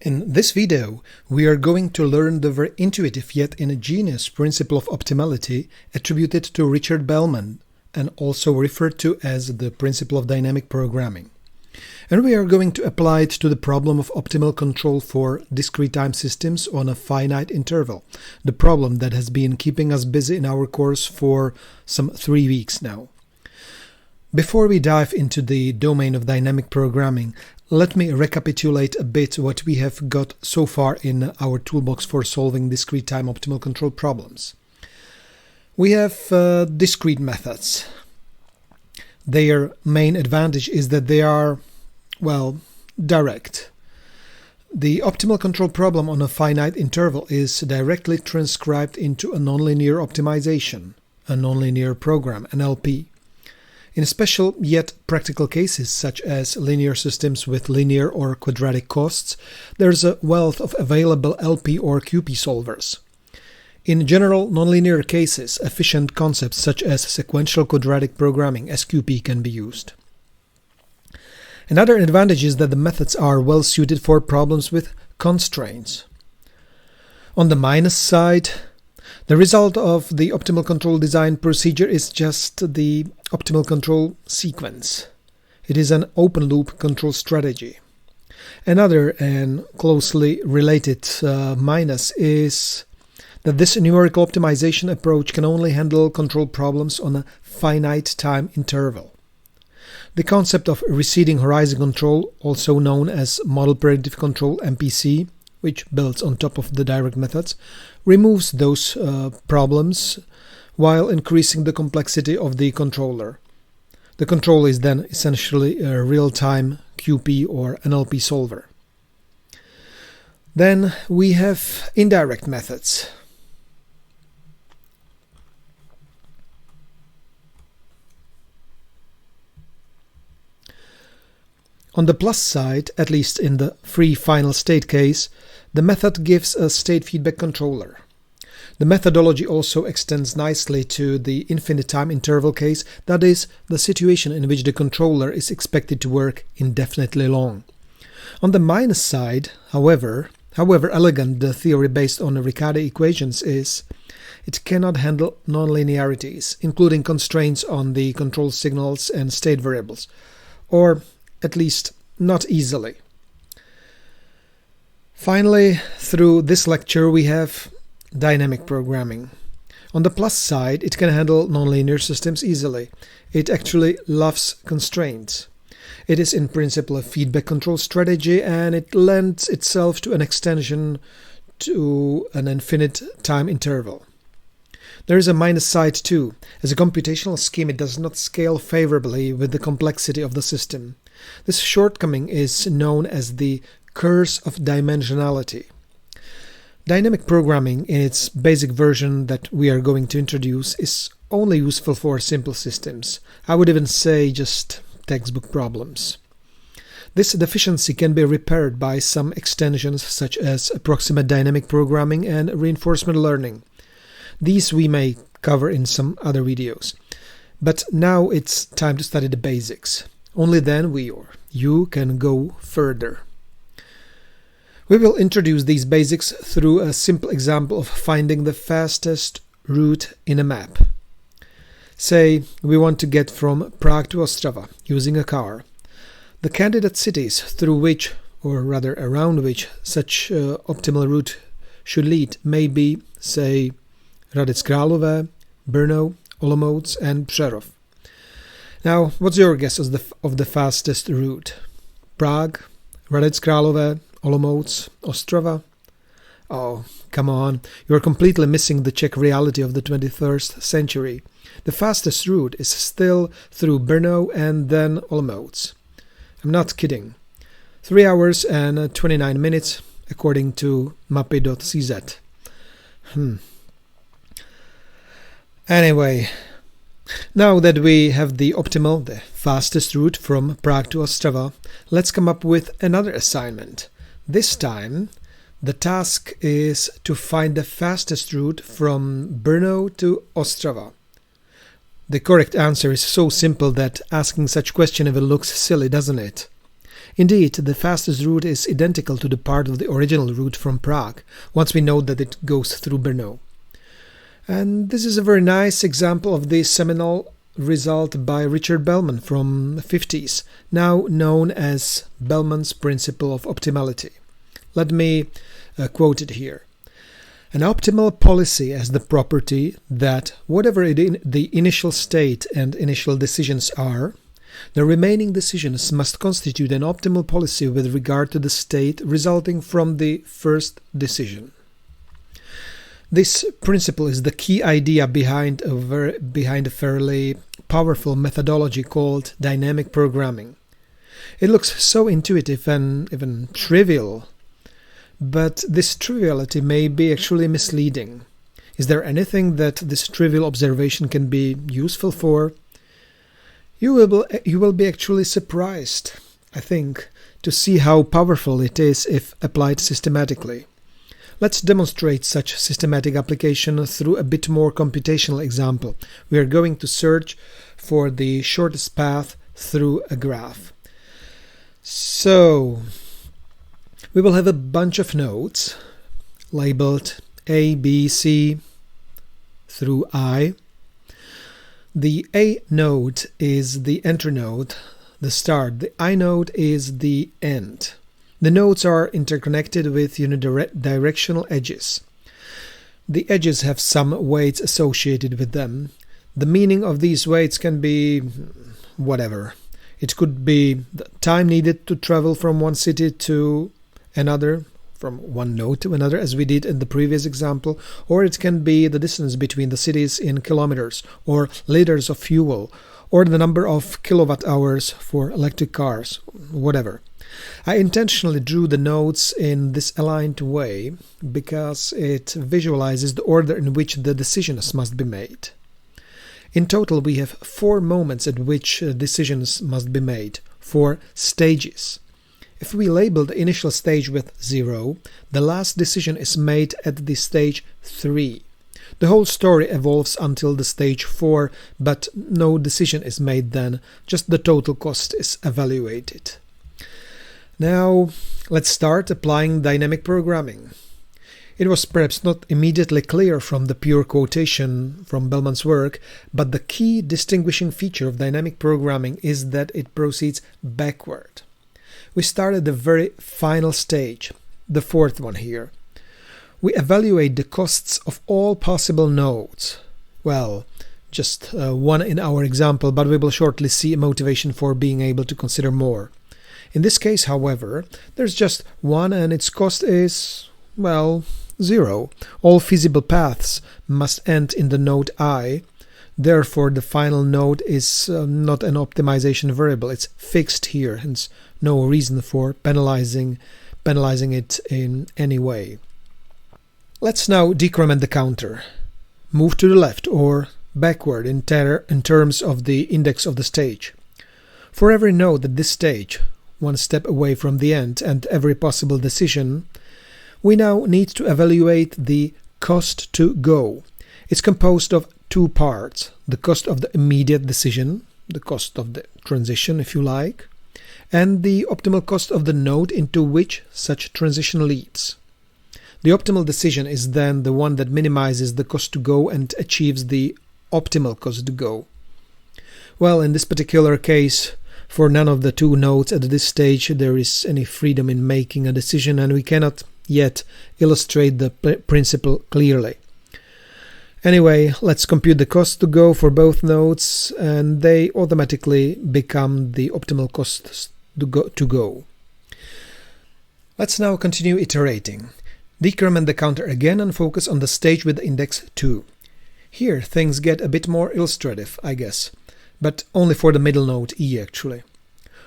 In this video, we are going to learn the very intuitive yet ingenious principle of optimality attributed to Richard Bellman and also referred to as the principle of dynamic programming. And we are going to apply it to the problem of optimal control for discrete time systems on a finite interval, the problem that has been keeping us busy in our course for some 3 weeks now. Before we dive into the domain of dynamic programming, let me recapitulate a bit what we have got so far in our toolbox for solving discrete time optimal control problems. We have discrete methods. Their main advantage is that they are, direct. The optimal control problem on a finite interval is directly transcribed into a nonlinear optimization, a nonlinear program, an LP. In special yet practical cases such as linear systems with linear or quadratic costs, there's a wealth of available LP or QP solvers. In general nonlinear cases, efficient concepts such as sequential quadratic programming (SQP) can be used. Another advantage is that the methods are well suited for problems with constraints. On the minus side, the result of the optimal control design procedure is just the optimal control sequence. It is an open-loop control strategy. Another and closely related minus is that this numerical optimization approach can only handle control problems on a finite time interval. The concept of receding horizon control, also known as model predictive control (MPC), which builds on top of the direct methods, removes those problems while increasing the complexity of the controller. The control is then essentially a real-time QP or NLP solver. Then we have indirect methods. On the plus side, at least in the free final state case, the method gives a state feedback controller. The methodology also extends nicely to the infinite time interval case, that is, the situation in which the controller is expected to work indefinitely long. On the minus side, however elegant the theory based on the Riccati equations is, it cannot handle nonlinearities, including constraints on the control signals and state variables, or at least not easily. Finally, through this lecture we have dynamic programming. On the plus side, it can handle nonlinear systems easily. It actually loves constraints. It is in principle a feedback control strategy, and it lends itself to an extension to an infinite time interval. There is a minus side too. As a computational scheme, it does not scale favorably with the complexity of the system. This shortcoming is known as the curse of dimensionality. Dynamic programming, in its basic version that we are going to introduce, is only useful for simple systems. I would even say just textbook problems. This deficiency can be repaired by some extensions such as approximate dynamic programming and reinforcement learning. These we may cover in some other videos. But now it's time to study the basics. Only then we or you can go further. We will introduce these basics through a simple example of finding the fastest route in a map. Say we want to get from Prague to Ostrava using a car. The candidate cities through which, or rather around which, such optimal route should lead may be, say, Hradec Králové, Brno, Olomouc and Přerov. Now, what's your guess of the fastest route? Prague, Hradec Králové, Olomouc, Ostrava? Oh, come on, you're completely missing the Czech reality of the 21st century. The fastest route is still through Brno and then Olomouc. I'm not kidding. 3 hours and 29 minutes according to mapy.cz. Anyway, now that we have the fastest route from Prague to Ostrava, let's come up with another assignment. This time, the task is to find the fastest route from Brno to Ostrava. The correct answer is so simple that asking such question even looks silly, doesn't it? Indeed, the fastest route is identical to the part of the original route from Prague, once we know that it goes through Brno. And this is a very nice example of the seminal result by Richard Bellman from the 50s, now known as Bellman's principle of optimality. Let me quote it here. An optimal policy has the property that whatever the initial state and initial decisions are, the remaining decisions must constitute an optimal policy with regard to the state resulting from the first decision. This principle is the key idea behind a fairly powerful methodology called dynamic programming. It looks so intuitive and even trivial, but this triviality may be actually misleading. Is there anything that this trivial observation can be useful for? You will be actually surprised, I think, to see how powerful it is if applied systematically. Let's demonstrate such systematic application through a bit more computational example. We are going to search for the shortest path through a graph. So, we will have a bunch of nodes labeled A, B, C through I. The A node is the enter node, the start. The I node is the end. The nodes are interconnected with unidirectional edges. The edges have some weights associated with them. The meaning of these weights can be whatever. It could be the time needed to travel from one city to another, from one node to another, as we did in the previous example, or it can be the distance between the cities in kilometers, or liters of fuel, or the number of kilowatt hours for electric cars, whatever. I intentionally drew the nodes in this aligned way because it visualizes the order in which the decisions must be made. In total, we have 4 moments at which decisions must be made, 4 stages. If we label the initial stage with 0, the last decision is made at the stage 3. The whole story evolves until the stage 4, but no decision is made then, just the total cost is evaluated. Now, let's start applying dynamic programming. It was perhaps not immediately clear from the pure quotation from Bellman's work, but the key distinguishing feature of dynamic programming is that it proceeds backward. We start at the very final stage, the 4th one here. We evaluate the costs of all possible nodes. Well, just one in our example, but we will shortly see a motivation for being able to consider more. In this case, however, there's just one and its cost is, well, 0. All feasible paths must end in the node I. Therefore, the final node is not an optimization variable. It's fixed here, hence no reason for penalizing it in any way. Let's now decrement the counter. Move to the left or backward in terms of the index of the stage. For every node at this stage, one step away from the end, and every possible decision, we now need to evaluate the cost to go. It's composed of 2 parts: the cost of the immediate decision, the cost of the transition if you like, and the optimal cost of the node into which such transition leads. The optimal decision is then the one that minimizes the cost to go and achieves the optimal cost to go. Well, in this particular case, for none of the 2 nodes at this stage there is any freedom in making a decision, and we cannot yet illustrate the principle clearly. Anyway, let's compute the cost to go for both nodes, and they automatically become the optimal costs to go. Let's now continue iterating. Decrement the counter again and focus on the stage with the index 2. Here things get a bit more illustrative, I guess, but only for the middle node E actually.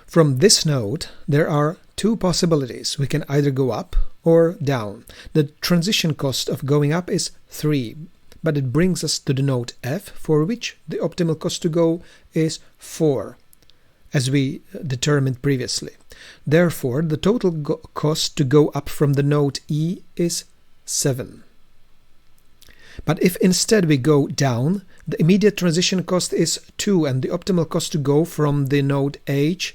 From this node there are 2 possibilities. We can either go up or down. The transition cost of going up is 3, but it brings us to the node F, for which the optimal cost to go is 4, as we determined previously. Therefore, the total cost to go up from the node E is 7. But if instead we go down, the immediate transition cost is 2, and the optimal cost to go from the node H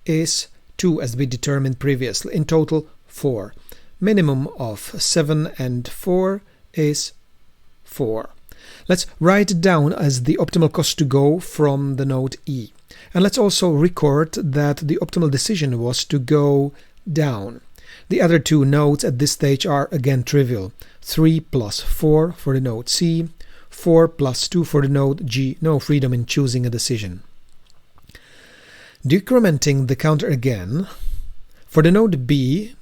is 2 as we determined previously. In total 4. Minimum of 7 and 4 is 4. Let's write it down as the optimal cost to go from the node E. And let's also record that the optimal decision was to go down. The other two nodes at this stage are again trivial. 3 plus 4 for the node C, 4 plus 2 for the node G. No freedom in choosing a decision. Decrementing the counter again, for the node B,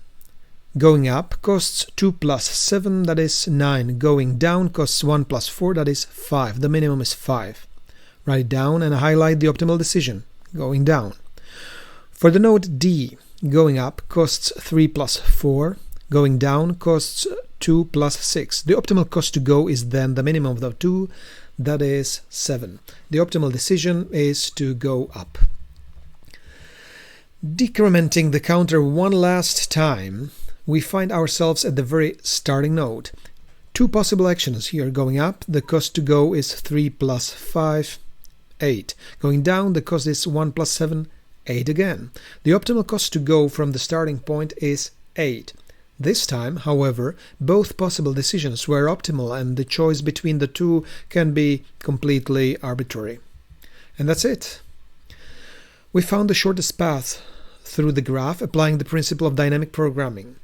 going up costs 2 plus 7, that is 9. Going down costs 1 plus 4, that is 5. The minimum is 5. Write it down and highlight the optimal decision, going down. For the node D, going up costs 3 plus 4. Going down costs 2 plus 6. The optimal cost to go is then the minimum of the 2, that is 7. The optimal decision is to go up. Decrementing the counter one last time, we find ourselves at the very starting node. Two possible actions here. Going up, the cost to go is 3 plus 5, 8. Going down, the cost is 1 plus 7, 8 again. The optimal cost to go from the starting point is 8. This time, however, both possible decisions were optimal and the choice between the two can be completely arbitrary. And that's it. We found the shortest path through the graph applying the principle of dynamic programming.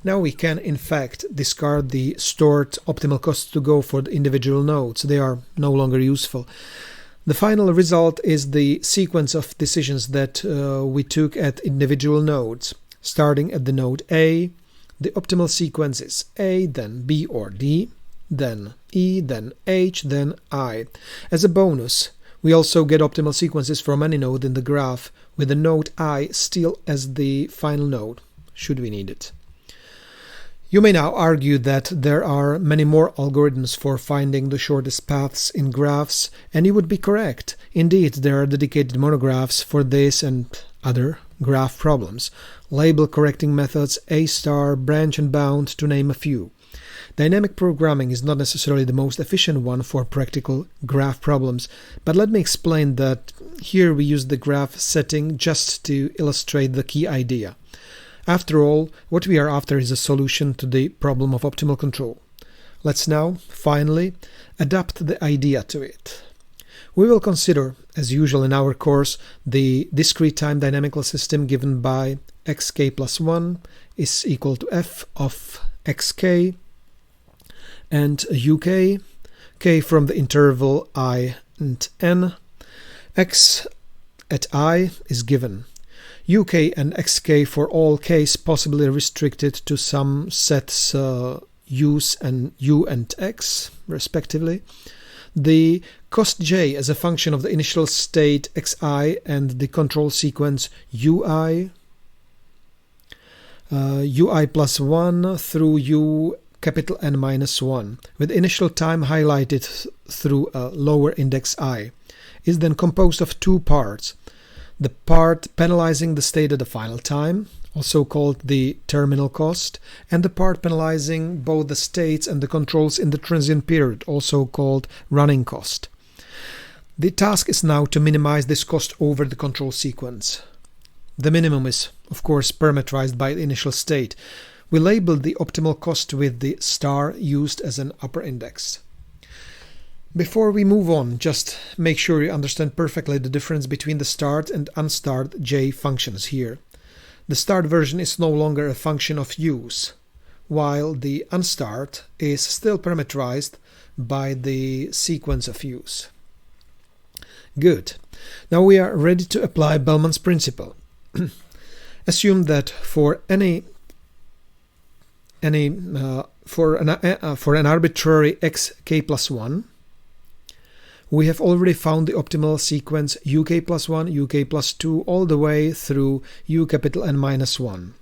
Now we can in fact discard the stored optimal costs to go for the individual nodes. They are no longer useful. The final result is the sequence of decisions that we took at individual nodes. Starting at the node A, the optimal sequence is A, then B or D, then E, then H, then I. As a bonus, we also get optimal sequences from any node in the graph, with the node I still as the final node, should we need it. You may now argue that there are many more algorithms for finding the shortest paths in graphs, and you would be correct. Indeed, there are dedicated monographs for this and other graph problems. Label correcting methods, A-star, branch and bound, to name a few. Dynamic programming is not necessarily the most efficient one for practical graph problems, but let me explain that here we use the graph setting just to illustrate the key idea. After all, what we are after is a solution to the problem of optimal control. Let's now, finally, adapt the idea to it. We will consider, as usual in our course, the discrete-time dynamical system given by xk plus 1 is equal to f of xk and uk, k from the interval I and n. X at I is given. uk and xk for all k's possibly restricted to some sets u's and u and x, respectively. The cost j as a function of the initial state xi and the control sequence ui, ui plus 1 through u capital N minus 1, with initial time highlighted through a lower index I, is then composed of two parts. The part penalizing the state at the final time, also called the terminal cost, and the part penalizing both the states and the controls in the transient period, also called running cost. The task is now to minimize this cost over the control sequence. The minimum is, of course, parameterized by the initial state. We label the optimal cost with the star used as an upper index. Before we move on, just make sure you understand perfectly the difference between the start and unstarred j functions here. The start version is no longer a function of use, while the unstarred is still parameterized by the sequence of use. Good. Now we are ready to apply Bellman's principle. Assume that for an arbitrary xk plus 1, we have already found the optimal sequence uk plus 1, uk plus 2, all the way through u capital N minus 1.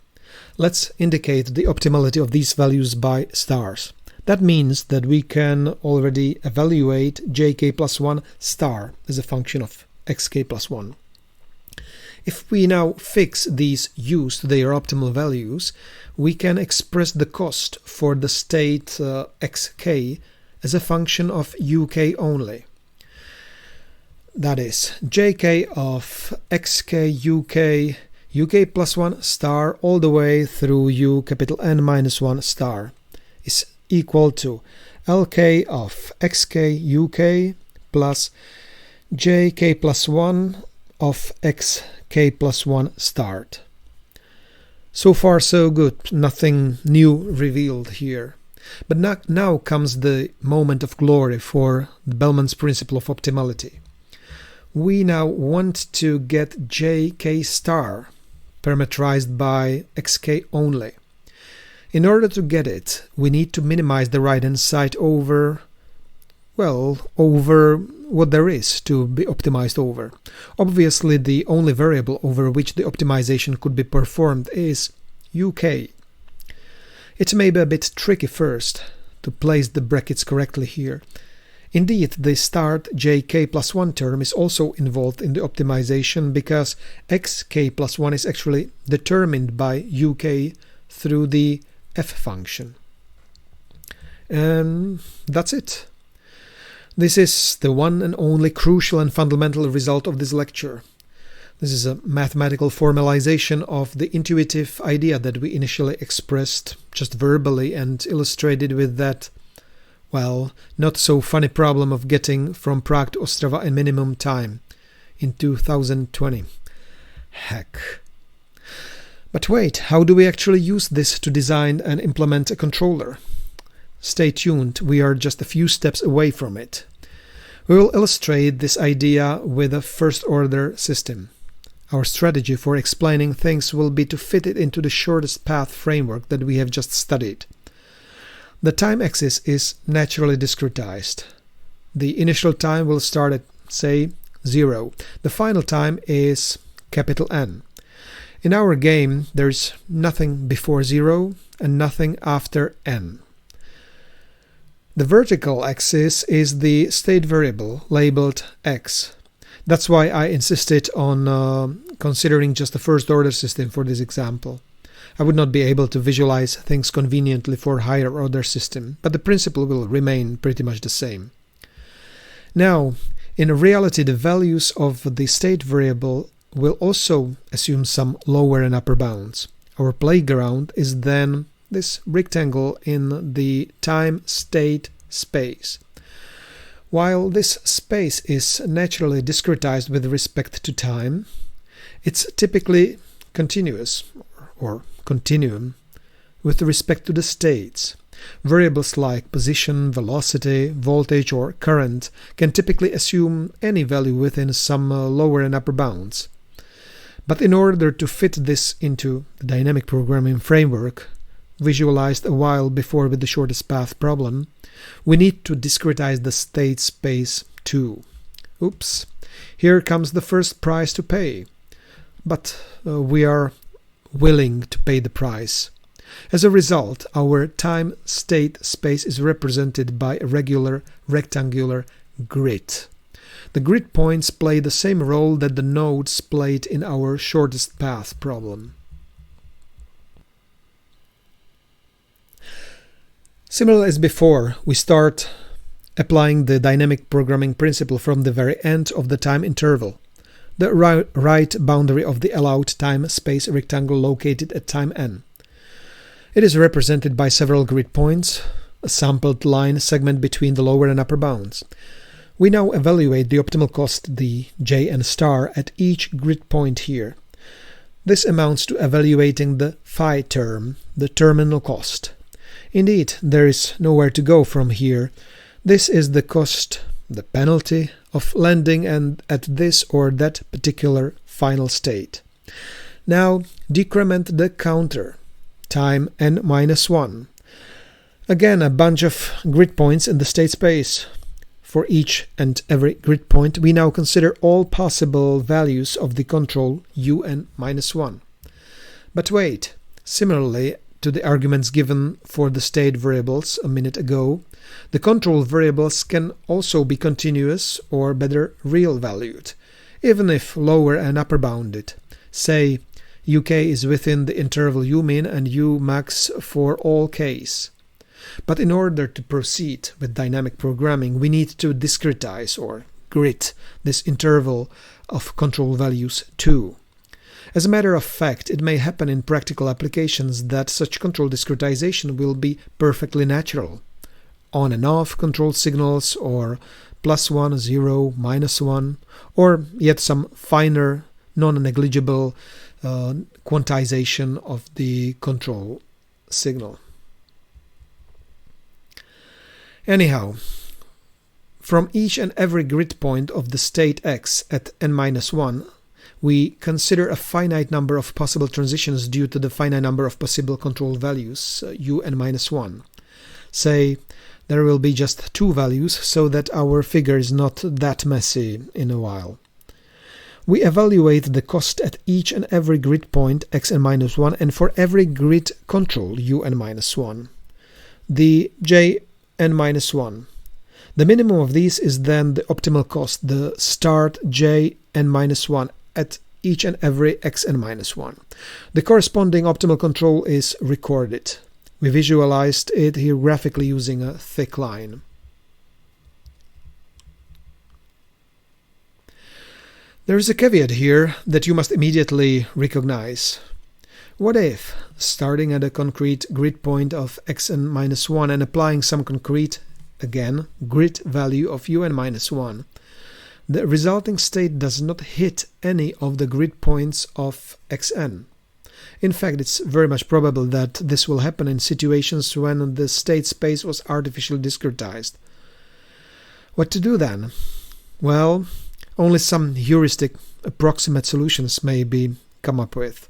Let's indicate the optimality of these values by stars. That means that we can already evaluate jk plus 1 star as a function of xk plus 1. If we now fix these u's to their optimal values, we can express the cost for the state xk as a function of uk only. That is, jk of xk uk uk plus 1 star all the way through u capital N minus 1 star is equal to lk of xk uk plus jk plus 1 of xk plus 1 start. So far so good, nothing new revealed here. But now comes the moment of glory for Bellman's principle of optimality. We now want to get jk star parameterized by xk only. In order to get it, we need to minimize the right-hand side over what there is to be optimized over. Obviously, the only variable over which the optimization could be performed is uk. It may be a bit tricky first to place the brackets correctly here. Indeed, the start jk plus 1 term is also involved in the optimization because xk plus 1 is actually determined by uk through the f function. And that's it. This is the one and only crucial and fundamental result of this lecture. This is a mathematical formalization of the intuitive idea that we initially expressed just verbally and illustrated with that, well, not so funny problem of getting from Prague to Ostrava in minimum time in 2020. Heck. But wait, how do we actually use this to design and implement a controller? Stay tuned, we are just a few steps away from it. We will illustrate this idea with a first-order system. Our strategy for explaining things will be to fit it into the shortest path framework that we have just studied. The time axis is naturally discretized. The initial time will start at, say, 0. The final time is capital N. In our game, there's nothing before 0 and nothing after n. The vertical axis is the state variable labeled x. That's why I insisted on considering just a first-order system for this example. I would not be able to visualize things conveniently for a higher-order system, but the principle will remain pretty much the same. Now, in reality, the values of the state variable will also assume some lower and upper bounds. Our playground is then this rectangle in the time-state space. While this space is naturally discretized with respect to time, it's typically continuous or continuum with respect to the states. Variables like position, velocity, voltage or current can typically assume any value within some lower and upper bounds. But in order to fit this into the dynamic programming framework, visualized a while before with the shortest path problem, we need to discretize the state space too. Oops, here comes the first price to pay. But we are willing to pay the price. As a result, our time-state space is represented by a regular rectangular grid. The grid points play the same role that the nodes played in our shortest path problem. Similar as before, we start applying the dynamic programming principle from the very end of the time interval, the right boundary of the allowed time-space rectangle located at time n. It is represented by several grid points, a sampled line segment between the lower and upper bounds. We now evaluate the optimal cost, the Jn star, at each grid point here. This amounts to evaluating the phi term, the terminal cost. Indeed, there is nowhere to go from here. This is the cost, the penalty, of landing and at this or that particular final state. Now decrement the counter, time n-1. Again, a bunch of grid points in the state space. For each and every grid point, we now consider all possible values of the control un-1. But wait, similarly to the arguments given for the state variables a minute ago, the control variables can also be continuous or better real valued, even if lower and upper bounded. Say, uk is within the interval umin and umax for all k's. But in order to proceed with dynamic programming, we need to discretize or grid this interval of control values too. As a matter of fact, it may happen in practical applications that such control discretization will be perfectly natural. On and off control signals, or +1, 0, -1, or yet some finer, non-negligible quantization of the control signal. Anyhow, from each and every grid point of the state x at n-1, we consider a finite number of possible transitions due to the finite number of possible control values, un-1. Say, there will be just 2 values, so that our figure is not that messy in a while. We evaluate the cost at each and every grid point xn-1 and for every grid control un-1. The jn-1. The minimum of these is then the optimal cost, the start jn-1 at each and every xn-1. The corresponding optimal control is recorded. We visualized it here graphically using a thick line. There is a caveat here that you must immediately recognize. What if, starting at a concrete grid point of xn-1 and applying some concrete, again, grid value of un-1, the resulting state does not hit any of the grid points of xn? In fact, it's very much probable that this will happen in situations when the state space was artificially discretized. What to do then? Well, only some heuristic approximate solutions may be come up with.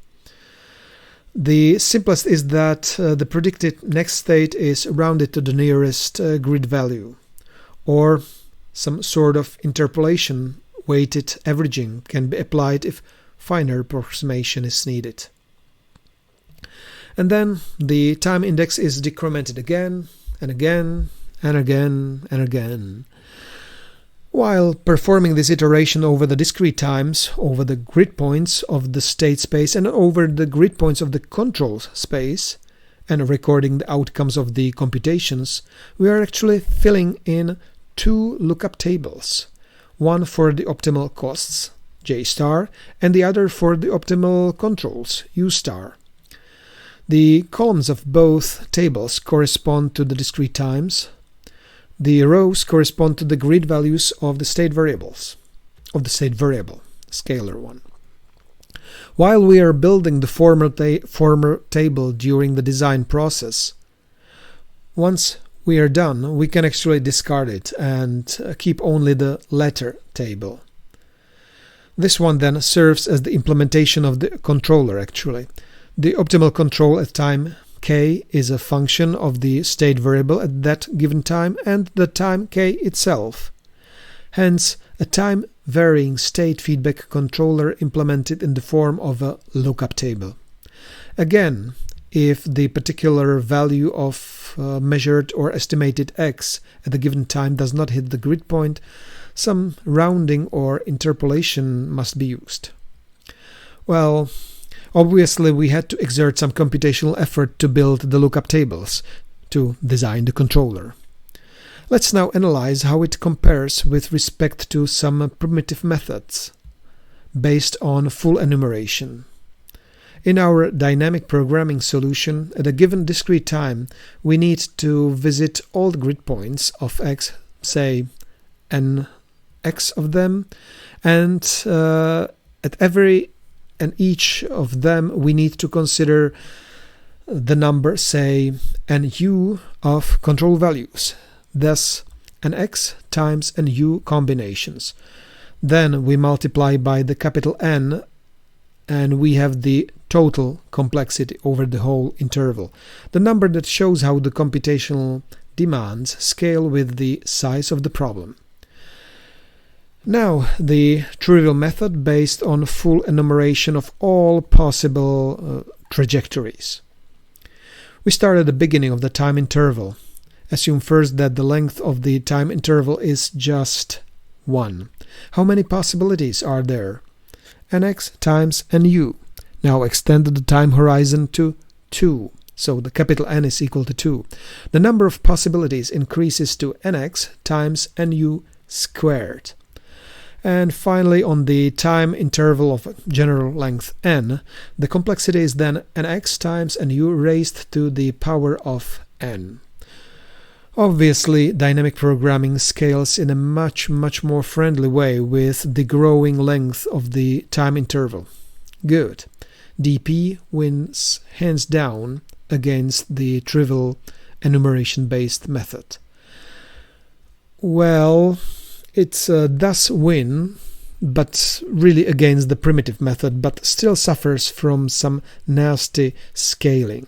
The simplest is that the predicted next state is rounded to the nearest grid value, or some sort of interpolation weighted averaging can be applied if finer approximation is needed. And then the time index is decremented again and again and again and again. While performing this iteration over the discrete times, over the grid points of the state space and over the grid points of the control space, and recording the outcomes of the computations, we are actually filling in 2 lookup tables, one for the optimal costs, J star, and the other for the optimal controls, U star. The columns of both tables correspond to the discrete times. The rows correspond to the grid values of the state variables, scalar one. While we are building the former table during the design process, once we are done, we can actually discard it and keep only the latter table. This one then serves as the implementation of the controller actually. The optimal control at time k is a function of the state variable at that given time and the time k itself. Hence, a time-varying state feedback controller implemented in the form of a lookup table. Again, if the particular value of measured or estimated x at the given time does not hit the grid point, some rounding or interpolation must be used. Well, obviously we had to exert some computational effort to build the lookup tables, to design the controller. Let's now analyze how it compares with respect to some primitive methods based on full enumeration. In our dynamic programming solution, at a given discrete time, we need to visit all the grid points of x, say nx of them, and at every and each of them we need to consider the number, say, nu of control values, thus nx times nu combinations. Then we multiply by the capital N and we have the total complexity over the whole interval, the number that shows how the computational demands scale with the size of the problem. Now, the trivial method based on full enumeration of all possible trajectories. We start at the beginning of the time interval. Assume first that the length of the time interval is just 1. How many possibilities are there? Nx times nu. Now extend the time horizon to 2. So the capital N is equal to 2. The number of possibilities increases to nx times nu squared. And finally, on the time interval of general length n, the complexity is then nx times nu raised to the power of n. Obviously, dynamic programming scales in a much more friendly way with the growing length of the time interval. Good. dp wins hands down against the trivial enumeration-based method. Well, it does win, but really against the primitive method, but still suffers from some nasty scaling.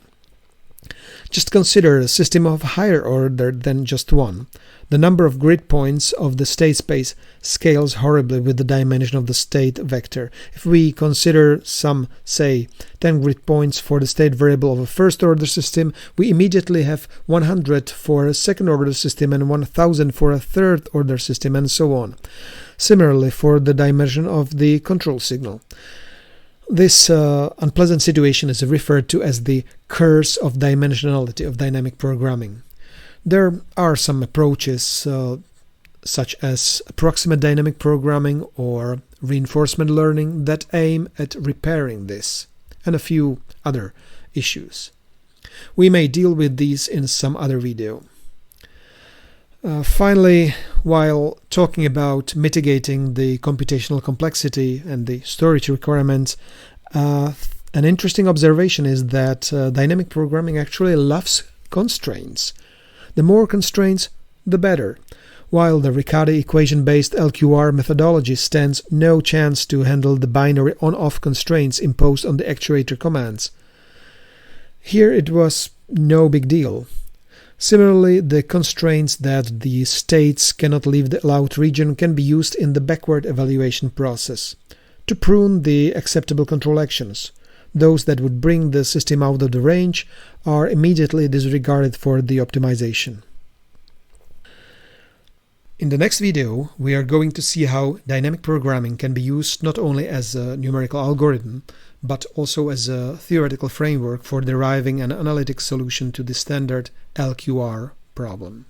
Just consider a system of higher order than just one. The number of grid points of the state space scales horribly with the dimension of the state vector. If we consider some, say, 10 grid points for the state variable of a first-order system, we immediately have 100 for a second-order system and 1000 for a third-order system, and so on. Similarly, for the dimension of the control signal. This unpleasant situation is referred to as the curse of dimensionality of dynamic programming. There are some approaches, such as approximate dynamic programming or reinforcement learning, that aim at repairing this, and a few other issues. We may deal with these in some other video. Finally, while talking about mitigating the computational complexity and the storage requirements, an interesting observation is that dynamic programming actually loves constraints. The more constraints, the better. While the Riccati equation-based LQR methodology stands no chance to handle the binary on-off constraints imposed on the actuator commands. Here it was no big deal. Similarly, the constraints that the states cannot leave the allowed region can be used in the backward evaluation process to prune the acceptable control actions. Those that would bring the system out of the range are immediately disregarded for the optimization. In the next video, we are going to see how dynamic programming can be used not only as a numerical algorithm, but also as a theoretical framework for deriving an analytic solution to the standard LQR problem.